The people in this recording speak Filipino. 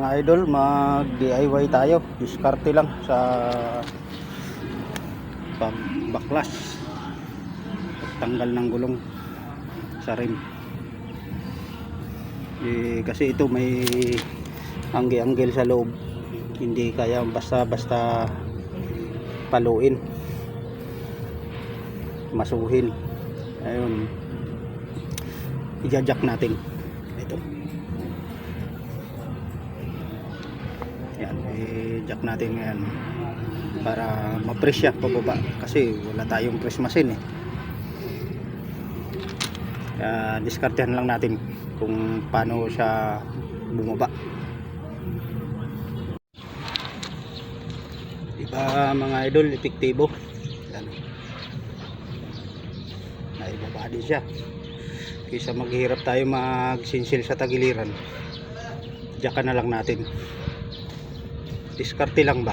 mga idol, mag DIY tayo. Diskarte lang sa pagbaklas, pagtanggal ng gulong sa rim. Kasi ito may anggi-anggel sa loob, hindi kaya basta-basta paluin, masuhin. Ayun, i-jack natin ito. Yan, i-jack natin ngayon para ma-press siya pababa, kasi wala tayong press machine diskartehan lang natin kung paano siya bumaba. Diba mga idol, epektibo. Yan, naibaba din siya. Kaysa maghihirap tayo magsinsil sa tagiliran, jack na lang natin. Diskarte lang ba.